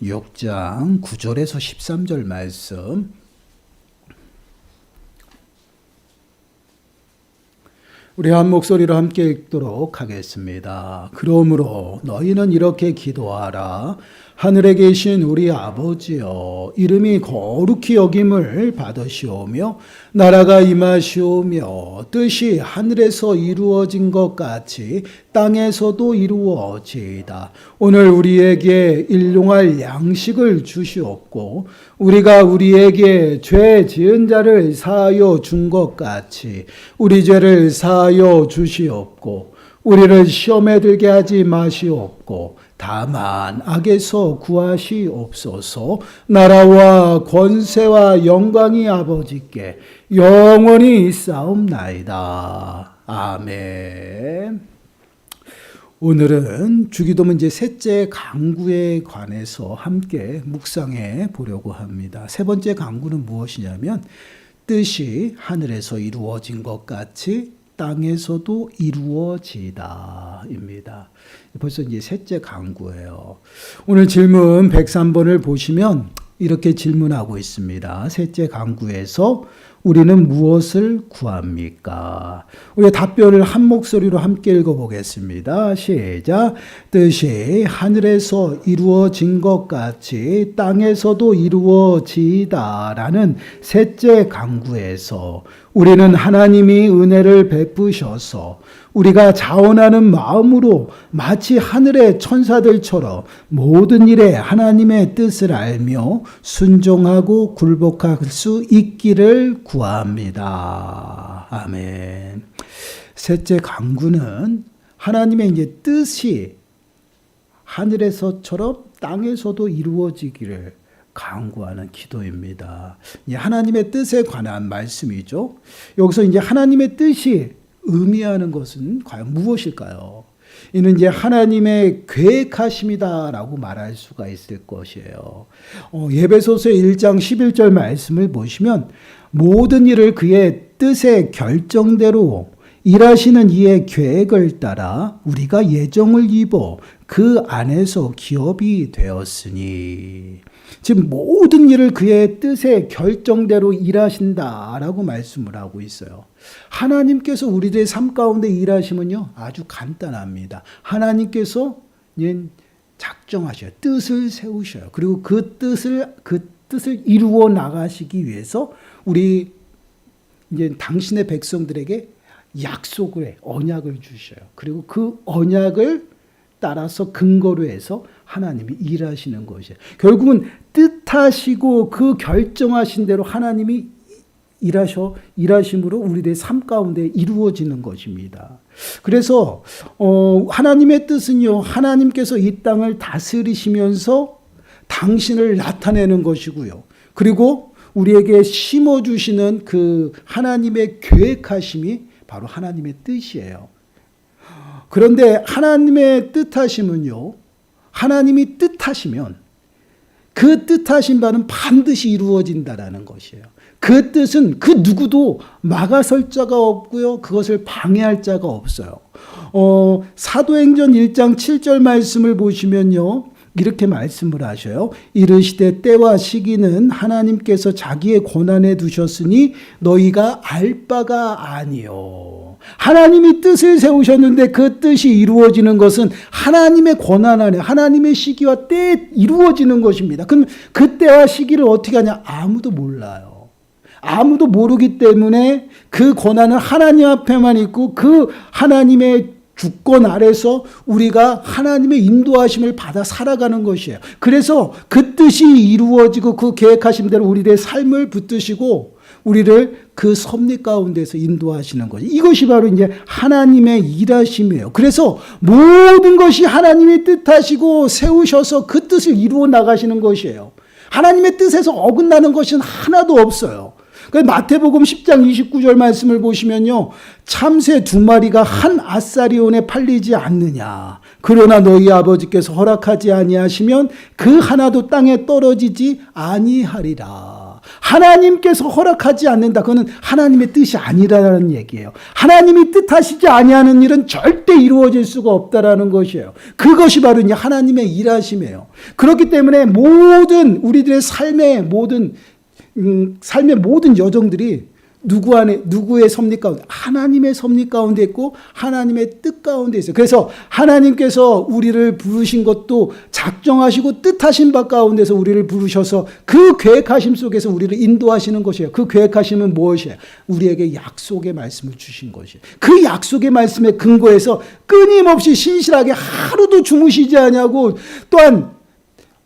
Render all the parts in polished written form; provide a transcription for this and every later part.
6장 9절에서 13절 말씀. 우리 한 목소리로 함께 읽도록 하겠습니다. 그러므로 너희는 이렇게 기도하라. 하늘에 계신 우리 아버지여, 이름이 거룩히 여김을 받으시오며 나라가 임하시오며 뜻이 하늘에서 이루어진 것 같이 땅에서도 이루어지이다. 오늘 우리에게 일용할 양식을 주시옵고 우리가 우리에게 죄 지은 자를 사하여 준 것 같이 우리 죄를 사하여 주시옵고 우리를 시험에 들게 하지 마시옵고 다만 악에서 구하시옵소서. 나라와 권세와 영광이 아버지께 영원히 있사옵나이다. 아멘. 오늘은 주기도문 셋째 강구에 관해서 함께 묵상해 보려고 합니다. 세 번째 강구는 무엇이냐면 뜻이 하늘에서 이루어진 것 같이 땅에서도 이루어지다입니다. 벌써 셋째 강구예요. 오늘 질문 103번을 보시면 이렇게 질문하고 있습니다. 셋째 강구에서 우리는 무엇을 구합니까? 우리 답변을 한 목소리로 함께 읽어보겠습니다. 시작. 뜻이 하늘에서 이루어진 것 같이 땅에서도 이루어지다라는 셋째 강구에서 우리는 하나님이 은혜를 베푸셔서 우리가 자원하는 마음으로 마치 하늘의 천사들처럼 모든 일에 하나님의 뜻을 알며 순종하고 굴복할 수 있기를 구합니다. 아멘. 셋째 강구는 하나님의 뜻이 하늘에서처럼 땅에서도 이루어지기를 강구하는 기도입니다. 하나님의 뜻에 관한 말씀이죠. 여기서 하나님의 뜻이 의미하는 것은 과연 무엇일까요? 이는 하나님의 계획하심이다라고 말할 수가 있을 것이에요. 에베소서 1장 11절 말씀을 보시면 모든 일을 그의 뜻의 결정대로 일하시는 이의 계획을 따라 우리가 예정을 입어 그 안에서 기업이 되었으니, 지금 모든 일을 그의 뜻의 결정대로 일하신다라고 말씀을 하고 있어요. 하나님께서 우리들의 삶 가운데 일하시면요 아주 간단합니다. 하나님께서 작정하셔요. 뜻을 세우셔요. 그리고 그 뜻을 이루어 나가시기 위해서 우리 당신의 백성들에게 약속을 해, 언약을 주셔요. 그리고 그 언약을 따라서 근거로 해서 하나님이 일하시는 것이에요. 결국은 뜻하시고 그 결정하신 대로 하나님이 일하심으로 우리들의 삶 가운데 이루어지는 것입니다. 그래서 하나님의 뜻은요, 하나님께서 이 땅을 다스리시면서 당신을 나타내는 것이고요. 그리고 우리에게 심어주시는 그 하나님의 계획하심이 바로 하나님의 뜻이에요. 그런데 하나님의 뜻하심은요, 하나님이 뜻하시면 그 뜻하신 바는 반드시 이루어진다라는 것이에요. 그 뜻은 그 누구도 막아설 자가 없고요, 그것을 방해할 자가 없어요. 사도행전 1장 7절 말씀을 보시면요, 이렇게 말씀을 하셔요. 이르시되 때와 시기는 하나님께서 자기의 권한에 두셨으니 너희가 알 바가 아니요. 하나님이 뜻을 세우셨는데 그 뜻이 이루어지는 것은 하나님의 권한 안에, 하나님의 시기와 때에 이루어지는 것입니다. 그럼 그 때와 시기를 어떻게 하냐? 아무도 몰라요. 아무도 모르기 때문에 그 권한은 하나님 앞에만 있고 그 하나님의 주권 아래서 우리가 하나님의 인도하심을 받아 살아가는 것이에요. 그래서 그 뜻이 이루어지고 그 계획하신 대로 우리의 삶을 붙드시고 우리를 그 섭리 가운데서 인도하시는 거죠. 이것이 바로 하나님의 일하심이에요. 그래서 모든 것이 하나님이 뜻하시고 세우셔서 그 뜻을 이루어 나가시는 것이에요. 하나님의 뜻에서 어긋나는 것은 하나도 없어요. 마태복음 10장 29절 말씀을 보시면요, 참새 2마리가 한 아사리온에 팔리지 않느냐. 그러나 너희 아버지께서 허락하지 아니하시면 그 하나도 땅에 떨어지지 아니하리라. 하나님께서 허락하지 않는다. 그거는 하나님의 뜻이 아니라는 얘기예요. 하나님이 뜻하시지 아니하는 일은 절대 이루어질 수가 없다라는 것이에요. 그것이 바로 이제 하나님의 일하심이에요. 그렇기 때문에 모든 우리들의 삶의 모든 여정들이 누구의 섭리 가운데? 하나님의 섭리 가운데 있고 하나님의 뜻 가운데 있어요. 그래서 하나님께서 우리를 부르신 것도 작정하시고 뜻하신 바 가운데서 우리를 부르셔서 그 계획하심 속에서 우리를 인도하시는 것이에요. 그 계획하심은 무엇이에요? 우리에게 약속의 말씀을 주신 것이에요. 그 약속의 말씀에 근거해서 끊임없이 신실하게 하루도 주무시지 않냐고, 또한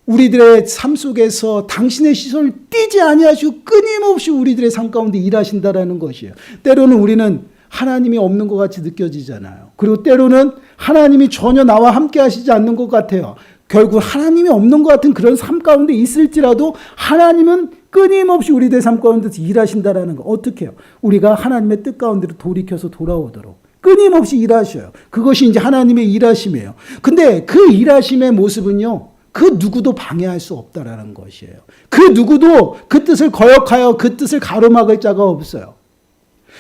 우리들의 삶 속에서 당신의 시선을 띄지 아니하시고 끊임없이 우리들의 삶 가운데 일하신다라는 것이에요. 때로는 우리는 하나님이 없는 것 같이 느껴지잖아요. 그리고 때로는 하나님이 전혀 나와 함께 하시지 않는 것 같아요. 결국 하나님이 없는 것 같은 그런 삶 가운데 있을지라도 하나님은 끊임없이 우리들의 삶 가운데서 일하신다라는 거. 어떻게 해요? 우리가 하나님의 뜻 가운데로 돌이켜서 돌아오도록 끊임없이 일하셔요. 그것이 이제 하나님의 일하심이에요. 근데 그 일하심의 모습은요, 그 누구도 방해할 수 없다라는 것이에요. 그 누구도 그 뜻을 거역하여 그 뜻을 가로막을 자가 없어요.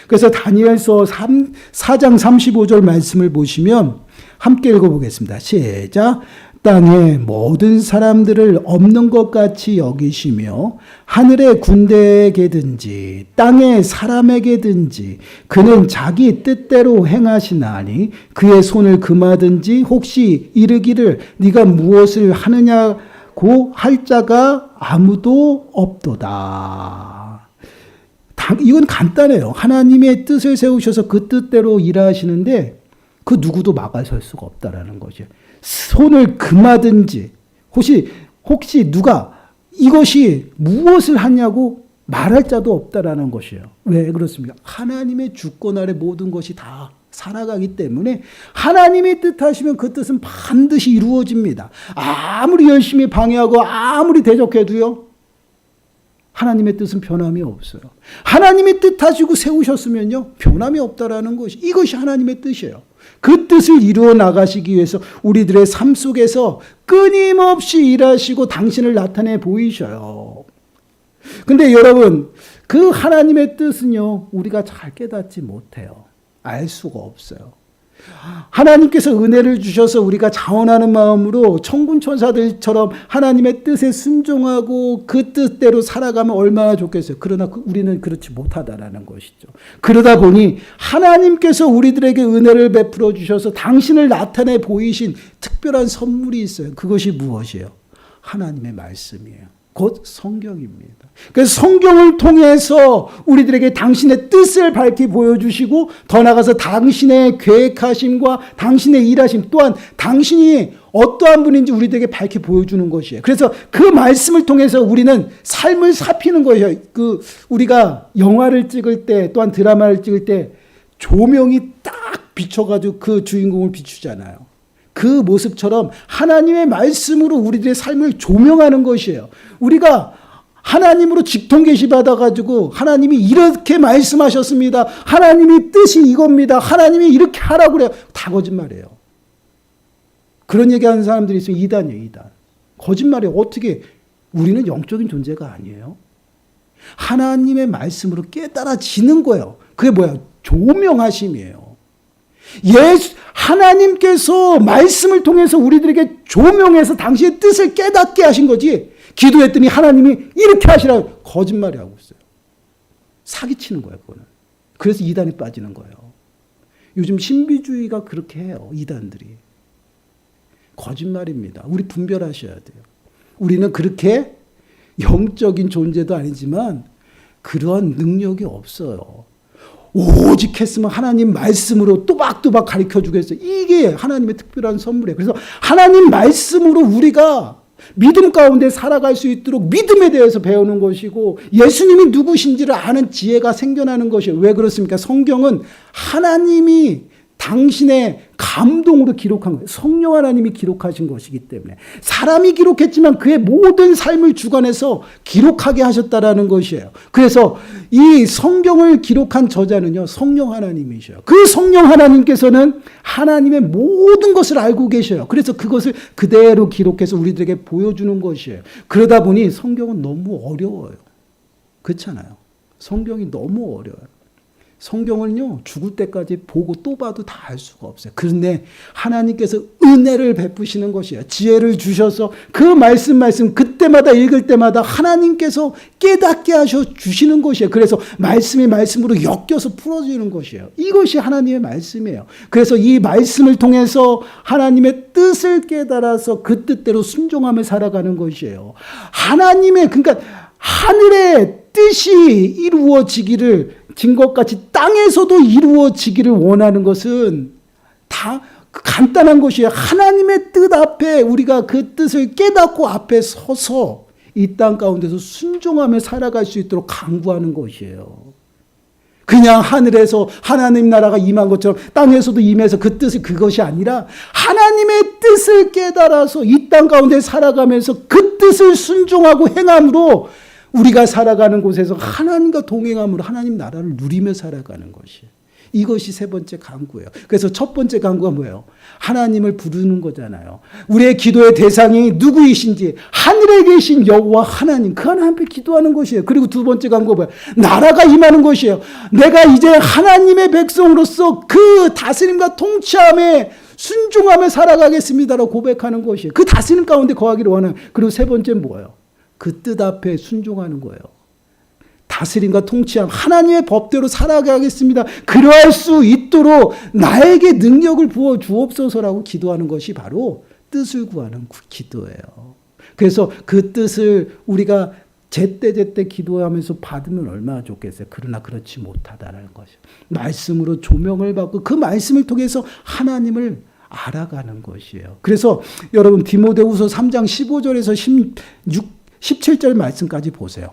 그래서 다니엘서 4장 35절 말씀을 보시면 함께 읽어보겠습니다. 시작. 땅의 모든 사람들을 없는 것 같이 여기시며 하늘의 군대에게든지 땅의 사람에게든지 그는 자기 뜻대로 행하시나니 그의 손을 금하든지 혹시 이르기를 네가 무엇을 하느냐고 할 자가 아무도 없도다. 이건 간단해요. 하나님의 뜻을 세우셔서 그 뜻대로 일하시는데 그 누구도 막아설 수가 없다라는 거죠. 손을 금하든지 혹시 누가 이것이 무엇을 하냐고 말할 자도 없다라는 것이에요. 왜 그렇습니까? 하나님의 주권 아래 모든 것이 다 살아가기 때문에 하나님이 뜻하시면 그 뜻은 반드시 이루어집니다. 아무리 열심히 방해하고 아무리 대적해도요, 하나님의 뜻은 변함이 없어요. 하나님이 뜻하시고 세우셨으면요, 변함이 없다라는 것이, 이것이 하나님의 뜻이에요. 그 뜻을 이루어 나가시기 위해서 우리들의 삶 속에서 끊임없이 일하시고 당신을 나타내 보이셔요. 근데 여러분, 그 하나님의 뜻은요, 우리가 잘 깨닫지 못해요. 알 수가 없어요. 하나님께서 은혜를 주셔서 우리가 자원하는 마음으로 천군 천사들처럼 하나님의 뜻에 순종하고 그 뜻대로 살아가면 얼마나 좋겠어요. 그러나 우리는 그렇지 못하다라는 것이죠. 그러다 보니 하나님께서 우리들에게 은혜를 베풀어 주셔서 당신을 나타내 보이신 특별한 선물이 있어요. 그것이 무엇이에요? 하나님의 말씀이에요. 곧 성경입니다. 그래서 성경을 통해서 우리들에게 당신의 뜻을 밝히 보여주시고 더 나아가서 당신의 계획하심과 당신의 일하심 또한 당신이 어떠한 분인지 우리들에게 밝히 보여주는 것이에요. 그래서 그 말씀을 통해서 우리는 삶을 살피는 거예요. 우리가 영화를 찍을 때 또한 드라마를 찍을 때 조명이 딱 비춰가지고 그 주인공을 비추잖아요. 그 모습처럼 하나님의 말씀으로 우리들의 삶을 조명하는 것이에요. 우리가 하나님으로 직통 계시 받아가지고 하나님이 이렇게 말씀하셨습니다. 하나님이 뜻이 이겁니다. 하나님이 이렇게 하라고 그래요. 다 거짓말이에요. 그런 얘기하는 사람들이 있으면 이단이에요. 이단. 거짓말이에요. 어떻게, 우리는 영적인 존재가 아니에요. 하나님의 말씀으로 깨달아지는 거예요. 그게 뭐야? 조명하심이에요. 하나님께서 말씀을 통해서 우리들에게 조명해서 당신의 뜻을 깨닫게 하신 거지, 기도했더니 하나님이 이렇게 하시라고 거짓말이 하고 있어요. 사기치는 거예요, 그거는. 그래서 이단에 빠지는 거예요. 요즘 신비주의가 그렇게 해요, 이단들이. 거짓말입니다. 우리 분별하셔야 돼요. 우리는 그렇게 영적인 존재도 아니지만 그러한 능력이 없어요. 오직 했으면 하나님 말씀으로 또박또박 가르쳐 주겠어요. 이게 하나님의 특별한 선물이에요. 그래서 하나님 말씀으로 우리가 믿음 가운데 살아갈 수 있도록 믿음에 대해서 배우는 것이고 예수님이 누구신지를 아는 지혜가 생겨나는 것이에요. 왜 그렇습니까? 성경은 하나님이 당신의 감동으로 기록한 거예요. 성령 하나님이 기록하신 것이기 때문에 사람이 기록했지만 그의 모든 삶을 주관해서 기록하게 하셨다라는 것이에요. 그래서 이 성경을 기록한 저자는요, 성령 하나님이셔요. 그 성령 하나님께서는 하나님의 모든 것을 알고 계셔요. 그래서 그것을 그대로 기록해서 우리들에게 보여주는 것이에요. 그러다 보니 성경은 너무 어려워요. 그렇잖아요. 성경이 너무 어려워요. 성경을요, 죽을 때까지 보고 또 봐도 다 알 수가 없어요. 그런데 하나님께서 은혜를 베푸시는 것이에요. 지혜를 주셔서 그 말씀 그때마다 읽을 때마다 하나님께서 깨닫게 하셔 주시는 것이에요. 그래서 말씀이 말씀으로 엮여서 풀어지는 것이에요. 이것이 하나님의 말씀이에요. 그래서 이 말씀을 통해서 하나님의 뜻을 깨달아서 그 뜻대로 순종하며 살아가는 것이에요. 그러니까 하늘의 뜻이 이루어지기를 진 것 같이 땅에서도 이루어지기를 원하는 것은 다 간단한 것이에요. 하나님의 뜻 앞에 우리가 그 뜻을 깨닫고 앞에 서서 이 땅 가운데서 순종하며 살아갈 수 있도록 강구하는 것이에요. 그냥 하늘에서 하나님 나라가 임한 것처럼 땅에서도 임해서 그 뜻을 그것이 아니라 하나님의 뜻을 깨달아서 이 땅 가운데 살아가면서 그 뜻을 순종하고 행함으로 우리가 살아가는 곳에서 하나님과 동행함으로 하나님 나라를 누리며 살아가는 것이에요. 이것이 세 번째 강구예요. 그래서 첫 번째 강구가 뭐예요? 하나님을 부르는 거잖아요. 우리의 기도의 대상이 누구이신지 하늘에 계신 여호와 하나님, 그 하나님 앞에 기도하는 것이에요. 그리고 두 번째 강구가 뭐예요? 나라가 임하는 것이에요. 내가 이제 하나님의 백성으로서 그 다스림과 통치함에 순종하며 살아가겠습니다라고 고백하는 것이에요. 그 다스림 가운데 거하기를 원하는. 그리고 세 번째는 뭐예요? 그 뜻 앞에 순종하는 거예요. 다스림과 통치함, 하나님의 법대로 살아가겠습니다. 그러할 수 있도록 나에게 능력을 부어 주옵소서라고 기도하는 것이 바로 뜻을 구하는 기도예요. 그래서 그 뜻을 우리가 제때 기도하면서 받으면 얼마나 좋겠어요. 그러나 그렇지 못하다는 것이죠. 말씀으로 조명을 받고 그 말씀을 통해서 하나님을 알아가는 것이에요. 그래서 여러분 디모데후서 3장 15절에서 17절 말씀까지 보세요.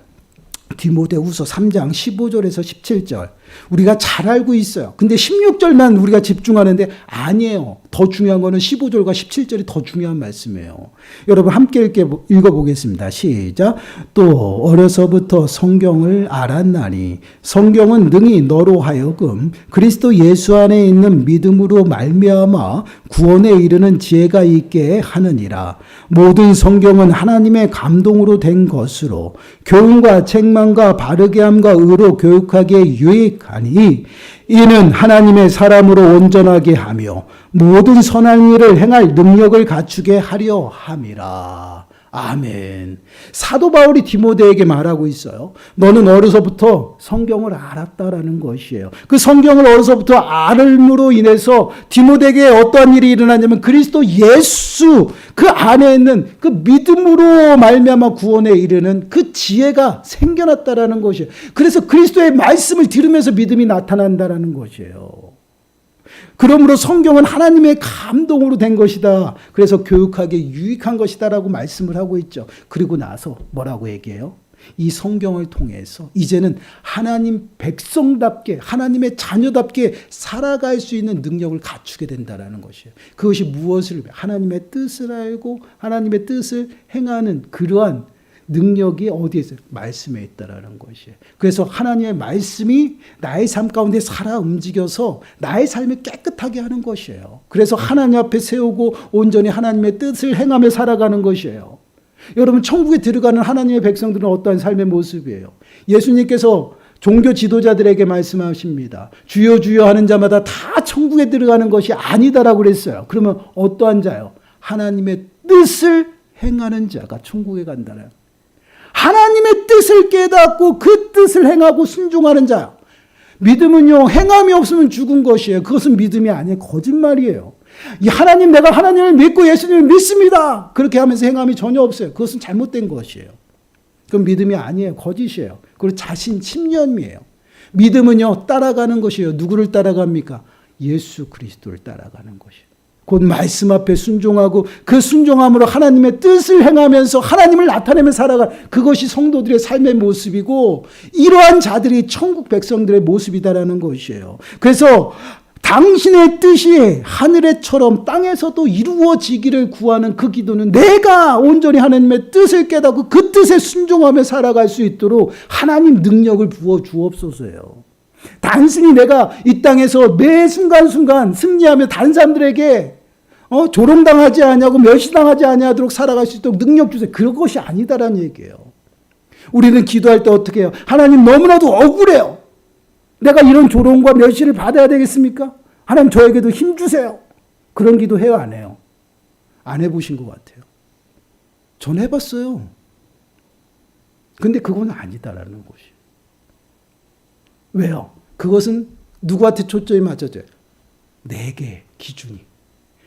디모데후서 3장 15절에서 17절 우리가 잘 알고 있어요. 근데 16절만 우리가 집중하는데 아니에요. 더 중요한 거는 15절과 17절이 더 중요한 말씀이에요. 여러분 함께 읽어보겠습니다. 시작. 또 어려서부터 성경을 알았나니 성경은 능히 너로 하여금 그리스도 예수 안에 있는 믿음으로 말미암아 구원에 이르는 지혜가 있게 하느니라. 모든 성경은 하나님의 감동으로 된 것으로 교훈과 책망과 바르게 함과 의로 교육하기에 유익하니 이는 하나님의 사람으로 온전하게 하며 모든 선한 일을 행할 능력을 갖추게 하려 함이라. 아멘. 사도 바울이 디모데에게 말하고 있어요. 너는 어려서부터 성경을 알았다라는 것이에요. 그 성경을 어려서부터 알음으로 인해서 디모데에게 어떠한 일이 일어나냐면 그리스도 예수 그 안에 있는 그 믿음으로 말미암아 구원에 이르는 그 지혜가 생겨났다라는 것이에요. 그래서 그리스도의 말씀을 들으면서 믿음이 나타난다라는 것이에요. 그러므로 성경은 하나님의 감동으로 된 것이다. 그래서 교육하기에 유익한 것이다라고 말씀을 하고 있죠. 그리고 나서 뭐라고 얘기해요? 이 성경을 통해서 이제는 하나님 백성답게 하나님의 자녀답게 살아갈 수 있는 능력을 갖추게 된다라는 것이에요. 그것이 무엇을 하나님의 뜻을 알고 하나님의 뜻을 행하는 그러한 능력이 어디에 있어요? 말씀에 있다라는 것이에요. 그래서 하나님의 말씀이 나의 삶 가운데 살아 움직여서 나의 삶을 깨끗하게 하는 것이에요. 그래서 하나님 앞에 세우고 온전히 하나님의 뜻을 행하며 살아가는 것이에요. 여러분 천국에 들어가는 하나님의 백성들은 어떠한 삶의 모습이에요? 예수님께서 종교 지도자들에게 말씀하십니다. 주여 주여 하는 자마다 다 천국에 들어가는 것이 아니다라고 그랬어요. 그러면 어떠한 자요? 하나님의 뜻을 행하는 자가 천국에 간다는 하나님의 뜻을 깨닫고 그 뜻을 행하고 순종하는 자. 믿음은요, 행함이 없으면 죽은 것이에요. 그것은 믿음이 아니에요. 거짓말이에요. 내가 하나님을 믿고 예수님을 믿습니다. 그렇게 하면서 행함이 전혀 없어요. 그것은 잘못된 것이에요. 그건 믿음이 아니에요. 거짓이에요. 그리고 자신 침념이에요. 믿음은요, 따라가는 것이에요. 누구를 따라갑니까? 예수 그리스도를 따라가는 것이에요. 곧 말씀 앞에 순종하고 그 순종함으로 하나님의 뜻을 행하면서 하나님을 나타내며 살아가 그것이 성도들의 삶의 모습이고 이러한 자들이 천국 백성들의 모습이다라는 것이에요. 그래서 당신의 뜻이 하늘에처럼 땅에서도 이루어지기를 구하는 그 기도는 내가 온전히 하나님의 뜻을 깨닫고 그 뜻에 순종하며 살아갈 수 있도록 하나님 능력을 부어 주옵소서요. 단순히 내가 이 땅에서 매 순간순간 승리하며 다른 사람들에게 조롱당하지 않냐고 멸시당하지 않냐도록 살아갈 수 있도록 능력 주세요. 그런 것이 아니다라는 얘기예요. 우리는 기도할 때 어떻게 해요? 하나님 너무나도 억울해요. 내가 이런 조롱과 멸시를 받아야 되겠습니까? 하나님 저에게도 힘 주세요. 그런 기도 해요, 안 해요? 안 해보신 것 같아요. 전 해봤어요. 근데 그건 아니다라는 것이에요. 왜요? 그것은 누구한테 초점이 맞춰져요? 내게 기준이.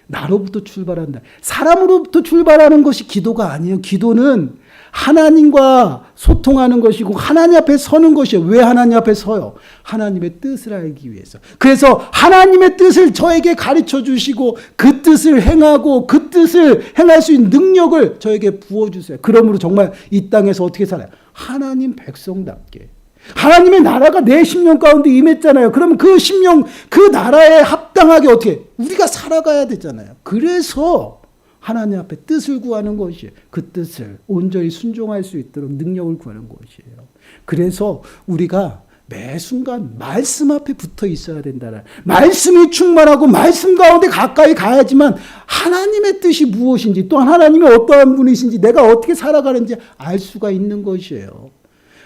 나로부터 출발한다. 사람으로부터 출발하는 것이 기도가 아니에요. 기도는 하나님과 소통하는 것이고 하나님 앞에 서는 것이에요. 왜 하나님 앞에 서요? 하나님의 뜻을 알기 위해서. 그래서 하나님의 뜻을 저에게 가르쳐 주시고 그 뜻을 행하고 그 뜻을 행할 수 있는 능력을 저에게 부어주세요. 그러므로 정말 이 땅에서 어떻게 살아요? 하나님 백성답게. 하나님의 나라가 내 심령 가운데 임했잖아요. 그러면 그 심령, 그 나라에 합당하게 어떻게 우리가 살아가야 되잖아요. 그래서 하나님 앞에 뜻을 구하는 것이에요. 그 뜻을 온전히 순종할 수 있도록 능력을 구하는 것이에요. 그래서 우리가 매 순간 말씀 앞에 붙어 있어야 된다는, 말씀이 충만하고 말씀 가운데 가까이 가야지만 하나님의 뜻이 무엇인지, 또한 하나님이 어떠한 분이신지, 내가 어떻게 살아가는지 알 수가 있는 것이에요.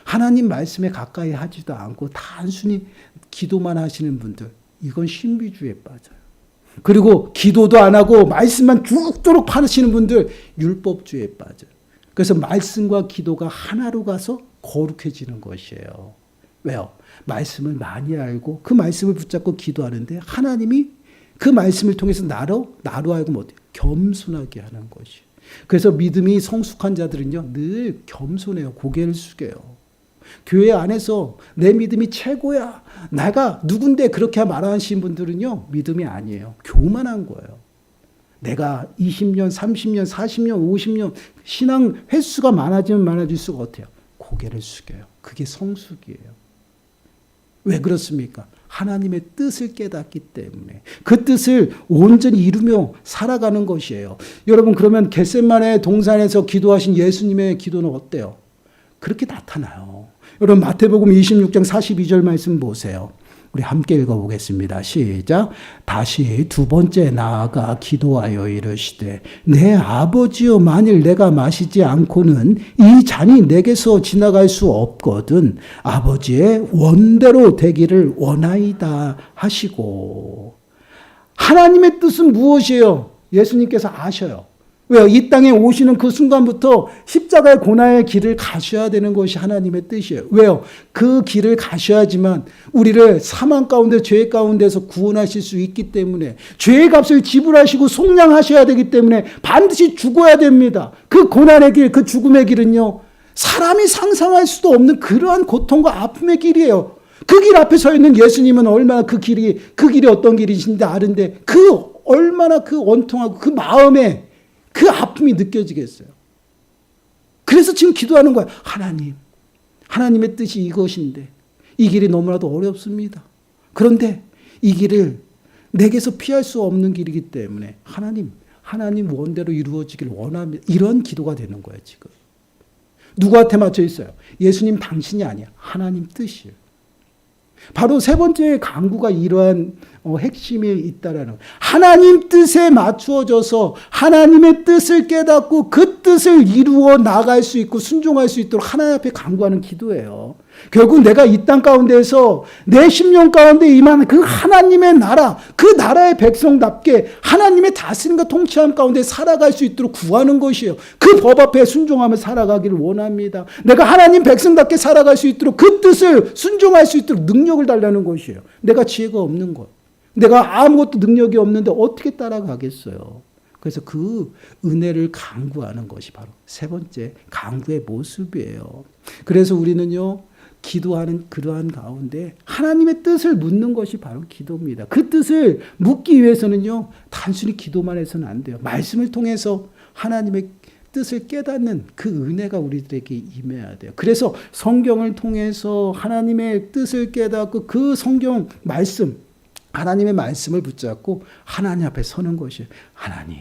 하나님 말씀에 가까이 하지도 않고 단순히 기도만 하시는 분들, 이건 신비주의에 빠져요. 그리고 기도도 안 하고 말씀만 죽도록 파시는 분들, 율법주의에 빠져요. 그래서 말씀과 기도가 하나로 가서 거룩해지는 것이에요. 왜요? 말씀을 많이 알고 그 말씀을 붙잡고 기도하는데 하나님이 그 말씀을 통해서 나로 하여금 어때요? 겸손하게 하는 것이에요. 그래서 믿음이 성숙한 자들은요, 늘 겸손해요. 고개를 숙여요. 교회 안에서 내 믿음이 최고야, 내가 누군데 그렇게 말하시는 분들은요, 믿음이 아니에요. 교만한 거예요. 내가 20년, 30년, 40년, 50년 신앙 횟수가 많아지면 많아질수록 어때요? 고개를 숙여요. 그게 성숙이에요. 왜 그렇습니까? 하나님의 뜻을 깨닫기 때문에 그 뜻을 온전히 이루며 살아가는 것이에요. 여러분, 그러면 겟세마네 동산에서 기도하신 예수님의 기도는 어때요? 그렇게 나타나요. 여러분, 마태복음 26장 42절 말씀 보세요. 우리 함께 읽어보겠습니다. 시작. 다시 두 번째 나아가 기도하여 이르시되 내 아버지여, 만일 내가 마시지 않고는 이 잔이 내게서 지나갈 수 없거든 아버지의 원대로 되기를 원하이다 하시고. 하나님의 뜻은 무엇이에요? 예수님께서 아셔요. 왜요? 이 땅에 오시는 그 순간부터 십자가의 고난의 길을 가셔야 되는 것이 하나님의 뜻이에요. 왜요? 그 길을 가셔야지만 우리를 사망 가운데, 죄 가운데서 구원하실 수 있기 때문에, 죄의 값을 지불하시고 속량하셔야 되기 때문에 반드시 죽어야 됩니다. 그 고난의 길, 그 죽음의 길은요, 사람이 상상할 수도 없는 그러한 고통과 아픔의 길이에요. 그 길 앞에 서 있는 예수님은 얼마나 그 길이 어떤 길이신지 아는데, 얼마나 그 원통하고 그 마음에 그 아픔이 느껴지겠어요. 그래서 지금 기도하는 거예요. 하나님의 뜻이 이것인데 이 길이 너무나도 어렵습니다. 그런데 이 길을 내게서 피할 수 없는 길이기 때문에 하나님 원대로 이루어지길 원합니다. 이런 기도가 되는 거예요, 지금. 누구한테 맞춰 있어요? 예수님 당신이 아니야. 하나님 뜻이에요. 바로 세 번째 강구가 이러한 핵심이 있다라는 거예요. 하나님 뜻에 맞추어져서 하나님의 뜻을 깨닫고 그 뜻을 이루어 나갈 수 있고 순종할 수 있도록 하나님 앞에 강구하는 기도예요. 결국 내가 이 땅 가운데에서 내 심령 가운데 임한 그 하나님의 나라, 그 나라의 백성답게 하나님의 다스림과 통치함 가운데 살아갈 수 있도록 구하는 것이에요. 그 법 앞에 순종하며 살아가기를 원합니다. 내가 하나님 백성답게 살아갈 수 있도록 그 뜻을 순종할 수 있도록 능력을 달라는 것이에요. 내가 지혜가 없는 것, 내가 아무것도 능력이 없는데 어떻게 따라가겠어요? 그래서 그 은혜를 강구하는 것이 바로 세 번째 강구의 모습이에요. 그래서 우리는요, 기도하는 그러한 가운데 하나님의 뜻을 묻는 것이 바로 기도입니다. 그 뜻을 묻기 위해서는요, 단순히 기도만 해서는 안 돼요. 말씀을 통해서 하나님의 뜻을 깨닫는 그 은혜가 우리들에게 임해야 돼요. 그래서 성경을 통해서 하나님의 뜻을 깨닫고 그 성경 말씀, 하나님의 말씀을 붙잡고 하나님 앞에 서는 것이에요. 하나님,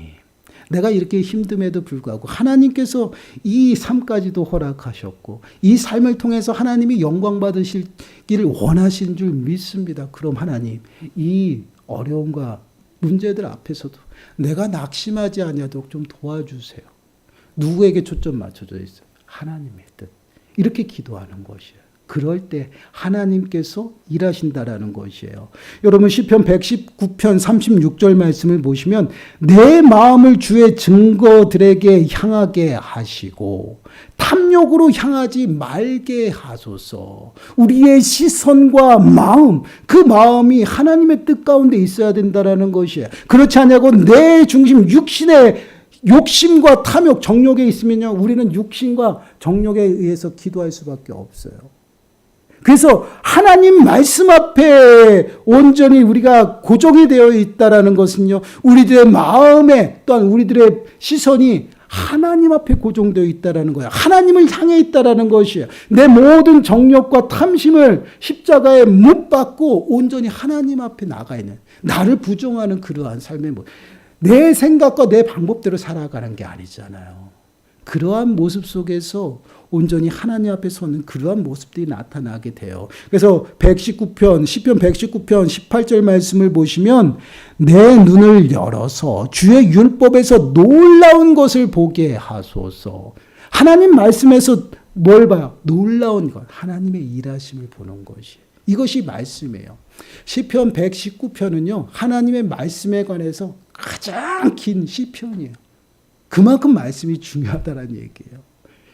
내가 이렇게 힘듦에도 불구하고 하나님께서 이 삶까지도 허락하셨고 이 삶을 통해서 하나님이 영광 받으시기를 원하신 줄 믿습니다. 그럼 하나님, 이 어려움과 문제들 앞에서도 내가 낙심하지 아니하도록 좀 도와주세요. 누구에게 초점 맞춰져 있어요? 하나님의 뜻. 이렇게 기도하는 것이에요. 그럴 때 하나님께서 일하신다라는 것이에요. 여러분 시편 119편 36절 말씀을 보시면 내 마음을 주의 증거들에게 향하게 하시고 탐욕으로 향하지 말게 하소서. 우리의 시선과 마음, 그 마음이 하나님의 뜻 가운데 있어야 된다라는 것이에요. 그렇지 않냐고 내 중심, 육신의 욕심과 탐욕, 정욕에 있으면요, 우리는 육신과 정욕에 의해서 기도할 수밖에 없어요. 그래서 하나님 말씀 앞에 온전히 우리가 고정이 되어 있다라는 것은요, 우리들의 마음에 또한 우리들의 시선이 하나님 앞에 고정되어 있다라는 거예요. 하나님을 향해 있다라는 것이에요. 내 모든 정욕과 탐심을 십자가에 못 박고 온전히 하나님 앞에 나가 있는, 나를 부정하는 그러한 삶의 모습. 내 생각과 내 방법대로 살아가는 게 아니잖아요. 그러한 모습 속에서 온전히 하나님 앞에 서는 그러한 모습들이 나타나게 돼요. 그래서 시편 119편 18절 말씀을 보시면 내 눈을 열어서 주의 율법에서 놀라운 것을 보게 하소서. 하나님 말씀에서 뭘 봐요? 놀라운 것, 하나님의 일하심을 보는 것이. 이것이 말씀이에요. 시편 119편은요, 하나님의 말씀에 관해서 가장 긴 시편이에요. 그만큼 말씀이 중요하다는 얘기예요.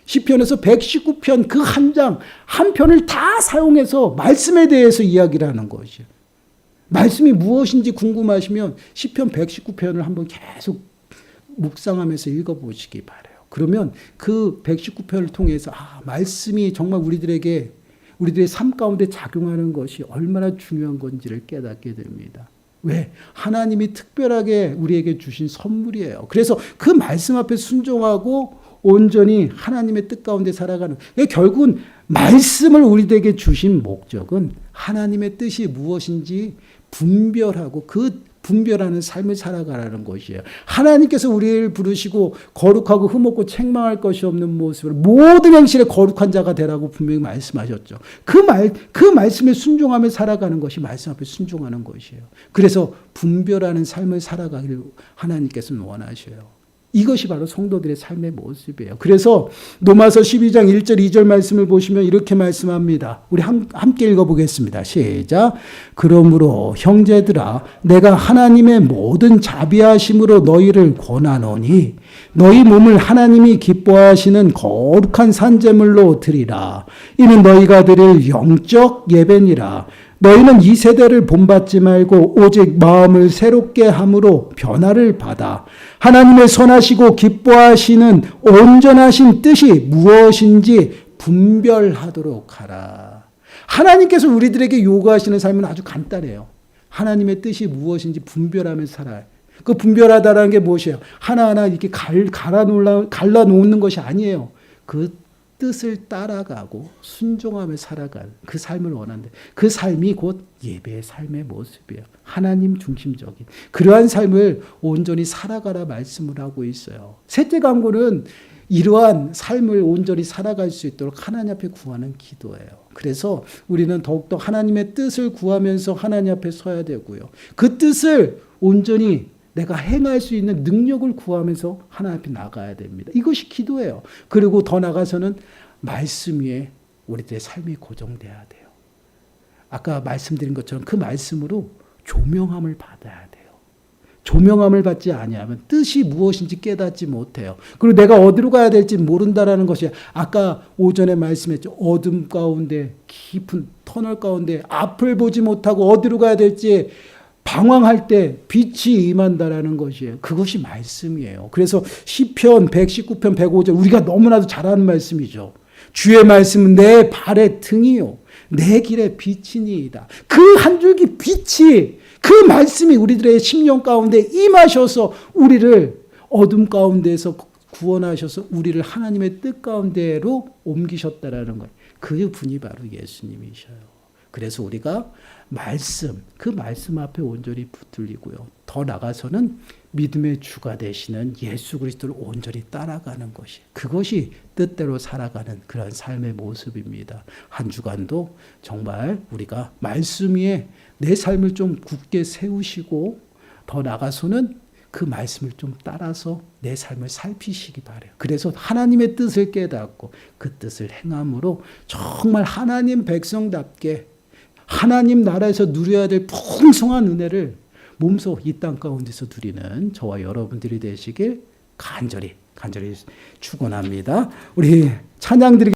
시편에서 119편 그 한 장, 한 편을 다 사용해서 말씀에 대해서 이야기를 하는 것이에요. 말씀이 무엇인지 궁금하시면 시편 119편을 한번 계속 묵상하면서 읽어보시기 바라요. 그러면 그 119편을 통해서 말씀이 정말 우리들의 삶 가운데 작용하는 것이 얼마나 중요한 건지를 깨닫게 됩니다. 왜? 하나님이 특별하게 우리에게 주신 선물이에요. 그래서 그 말씀 앞에 순종하고 온전히 하나님의 뜻 가운데 살아가는, 결국은 말씀을 우리에게 주신 목적은 하나님의 뜻이 무엇인지 분별하고 그 분별하는 삶을 살아가라는 것이에요. 하나님께서 우리를 부르시고 거룩하고 흠없고 책망할 것이 없는 모습으로 모든 행실에 거룩한 자가 되라고 분명히 말씀하셨죠. 그 말씀에 순종하며 살아가는 것이 말씀 앞에 순종하는 것이에요. 그래서 분별하는 삶을 살아가기를 하나님께서는 원하셔요. 이것이 바로 성도들의 삶의 모습이에요. 그래서 로마서 12장 1절 2절 말씀을 보시면 이렇게 말씀합니다. 우리 함께 읽어보겠습니다. 시작. 그러므로 형제들아 내가 하나님의 모든 자비하심으로 너희를 권하노니 너희 몸을 하나님이 기뻐하시는 거룩한 산제물로 드리라. 이는 너희가 드릴 영적 예배니라. 너희는 이 세대를 본받지 말고 오직 마음을 새롭게 함으로 변화를 받아 하나님의 선하시고 기뻐하시는 온전하신 뜻이 무엇인지 분별하도록 하라. 하나님께서 우리들에게 요구하시는 삶은 아주 간단해요. 하나님의 뜻이 무엇인지 분별하면서 살아요. 그 분별하다라는 게 무엇이에요? 하나하나 이렇게 갈라놓는 것이 아니에요. 그 뜻을 따라가고 순종하며 살아가는 그 삶을 원하는데 그 삶이 곧 예배의 삶의 모습이에요. 하나님 중심적인 그러한 삶을 온전히 살아가라 말씀을 하고 있어요. 셋째 간구는 이러한 삶을 온전히 살아갈 수 있도록 하나님 앞에 구하는 기도예요. 그래서 우리는 더욱더 하나님의 뜻을 구하면서 하나님 앞에 서야 되고요. 그 뜻을 온전히 내가 행할 수 있는 능력을 구하면서 하나님 앞에 나가야 됩니다. 이것이 기도예요. 그리고 더 나가서는 말씀 위에 우리들의 삶이 고정돼야 돼요. 아까 말씀드린 것처럼 그 말씀으로 조명함을 받아야 돼요. 조명함을 받지 아니하면 뜻이 무엇인지 깨닫지 못해요. 그리고 내가 어디로 가야 될지 모른다라는 것이 아까 오전에 말씀했죠. 어둠 가운데 깊은 터널 가운데 앞을 보지 못하고 어디로 가야 될지 방황할 때 빛이 임한다라는 것이에요. 그것이 말씀이에요. 그래서 시편 119편 105절 우리가 너무나도 잘 아는 말씀이죠. 주의 말씀은 내 발의 등이요 내 길의 빛이니이다. 그 한 줄기 빛이 그 말씀이 우리들의 심령 가운데 임하셔서 우리를 어둠 가운데에서 구원하셔서 우리를 하나님의 뜻 가운데로 옮기셨다라는 거예요. 그 분이 바로 예수님이셔요. 그래서 우리가 그 말씀 앞에 온전히 붙들리고요. 더 나가서는 믿음의 주가 되시는 예수 그리스도를 온전히 따라가는 것이 그것이 뜻대로 살아가는 그런 삶의 모습입니다. 한 주간도 정말 우리가 말씀 위에 내 삶을 좀 굳게 세우시고 더 나가서는 그 말씀을 좀 따라서 내 삶을 살피시기 바래요. 그래서 하나님의 뜻을 깨닫고 그 뜻을 행함으로 정말 하나님 백성답게 하나님 나라에서 누려야 될 풍성한 은혜를 몸소 이 땅 가운데서 누리는 저와 여러분들이 되시길 간절히 축원합니다. 우리 찬양 드리겠습니다.